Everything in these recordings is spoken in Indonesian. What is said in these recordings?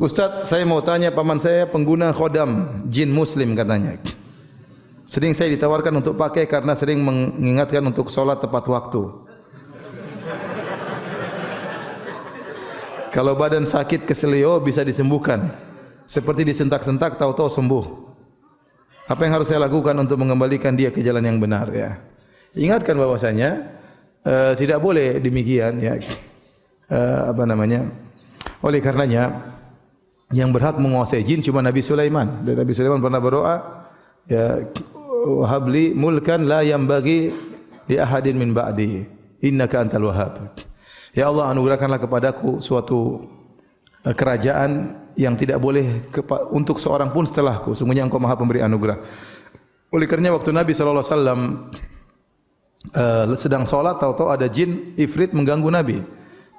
Ustaz, saya mau tanya, paman saya pengguna khodam jin muslim katanya. Sering saya ditawarkan untuk pakai karena sering mengingatkan untuk sholat tepat waktu. Kalau badan sakit keselio bisa disembuhkan. Seperti disentak-sentak tahu-tahu sembuh. Apa yang harus saya lakukan untuk mengembalikan dia ke jalan yang benar ya? Ingatkan bahwasanya tidak boleh demikian ya. Oleh karenanya yang berhak menguasai jin cuma Nabi Sulaiman. Dan Nabi Sulaiman pernah berdoa, ya habli mulkan la yanbaghi li ahadin min ba'di innaka antal wahhab. Ya Allah, anugerahkanlah kepadaku suatu kerajaan yang tidak boleh untuk seorang pun setelahku. Sungguhnya Engkau Maha Pemberi anugerah. Oleh karenanya waktu Nabi sallallahu alaihi wasallam sedang salat, tahu-tahu ada jin ifrit mengganggu Nabi.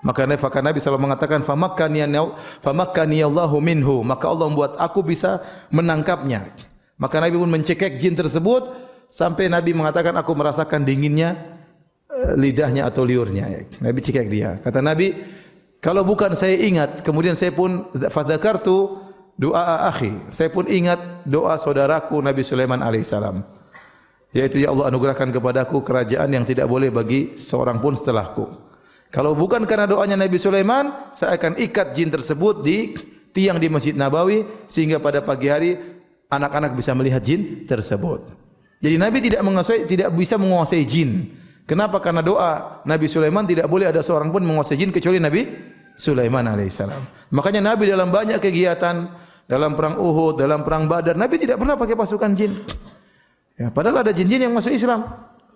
Maka Nabi SAW mengatakan, famakkani Allahu minhu, maka Allah membuat aku bisa menangkapnya. Maka Nabi pun mencekik jin tersebut sampai Nabi mengatakan, aku merasakan dinginnya lidahnya atau liurnya. Nabi cekik dia. Kata Nabi, kalau bukan saya ingat, kemudian saya pun fadzakartu doa akhi, saya pun ingat doa saudaraku Nabi Sulaiman alaihissalam, yaitu ya Allah anugerahkan kepadaku kerajaan yang tidak boleh bagi seorang pun setelahku. Kalau bukan karena doanya Nabi Sulaiman, saya akan ikat jin tersebut di tiang di Masjid Nabawi sehingga pada pagi hari anak-anak bisa melihat jin tersebut. Jadi Nabi tidak bisa menguasai jin. Kenapa? Karena doa Nabi Sulaiman tidak boleh ada seorang pun menguasai jin kecuali Nabi Sulaiman alaihissalam. Makanya Nabi dalam banyak kegiatan, dalam perang Uhud, dalam perang Badar, Nabi tidak pernah pakai pasukan jin. Ya, padahal ada jin-jin yang masuk Islam.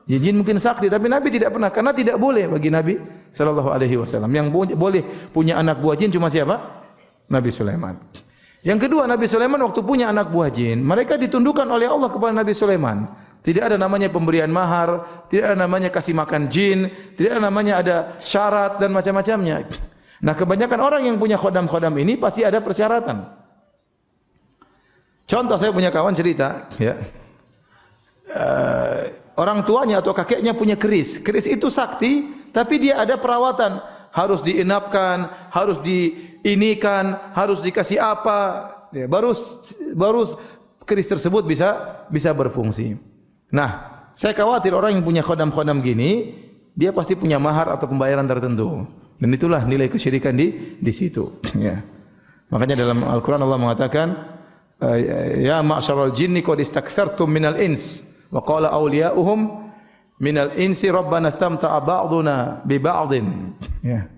Jin mungkin sakti, tapi Nabi tidak pernah, karena tidak boleh bagi Nabi sallallahu alaihi wasallam. Yang boleh punya anak buah jin cuma siapa? Nabi Sulaiman. Yang kedua, Nabi Sulaiman waktu punya anak buah jin, mereka ditundukkan oleh Allah kepada Nabi Sulaiman. Tidak ada namanya pemberian mahar, tidak ada namanya kasih makan jin, tidak ada namanya ada syarat dan macam-macamnya. Nah, kebanyakan orang yang punya khodam-khodam ini pasti ada persyaratan. Contoh, saya punya kawan cerita, ya. Orang tuanya atau kakeknya punya keris. Keris itu sakti, tapi dia ada perawatan. Harus diinapkan, harus diinikan, harus dikasih apa. Ya, baru keris tersebut bisa berfungsi. Nah, saya khawatir orang yang punya khodam-khodam gini, dia pasti punya mahar atau pembayaran tertentu. Dan itulah nilai kesyirikan di situ. Ya. Makanya dalam Al-Quran Allah mengatakan, ya ma'syaral jinni qad istakthartum minal ins. Wa qala awliya'uhum minal insi rabbana istamta'a ba'duna bi ba'din. Ya.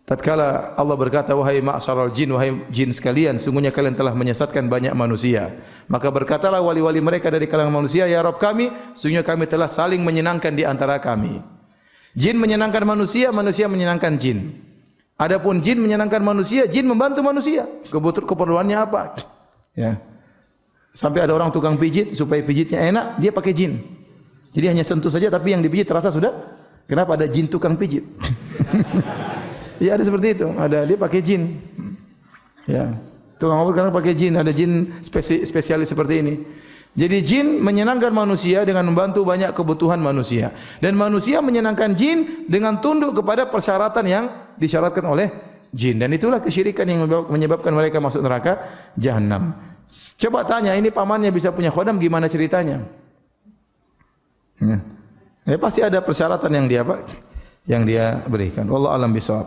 Tatkala Allah berkata, wahai ma'syaral jin, wahai jin sekalian, sungguhnya kalian telah menyesatkan banyak manusia. Maka berkatalah wali-wali mereka dari kalangan manusia, ya Rabb kami, sungguhnya kami telah saling menyenangkan di antara kami. Jin menyenangkan manusia, manusia menyenangkan jin. Adapun jin menyenangkan manusia, jin membantu manusia. Keperluannya apa? Ya. Sampai ada orang tukang pijit, supaya pijitnya enak, dia pakai jin. Jadi hanya sentuh saja, tapi yang dipijit terasa sudah. Kenapa? Ada jin tukang pijit. Ya, ada seperti itu. Ada, dia pakai jin. Ya, tukang obat karena pakai jin. Ada jin spesialis seperti ini. Jadi jin menyenangkan manusia dengan membantu banyak kebutuhan manusia. Dan manusia menyenangkan jin dengan tunduk kepada persyaratan yang disyaratkan oleh jin. Dan itulah kesyirikan yang menyebabkan mereka masuk neraka Jahannam. Coba tanya, ini pamannya bisa punya khodam, gimana ceritanya? Ya, pasti ada persyaratan yang dia berikan. Wallahu a'lam bishawab.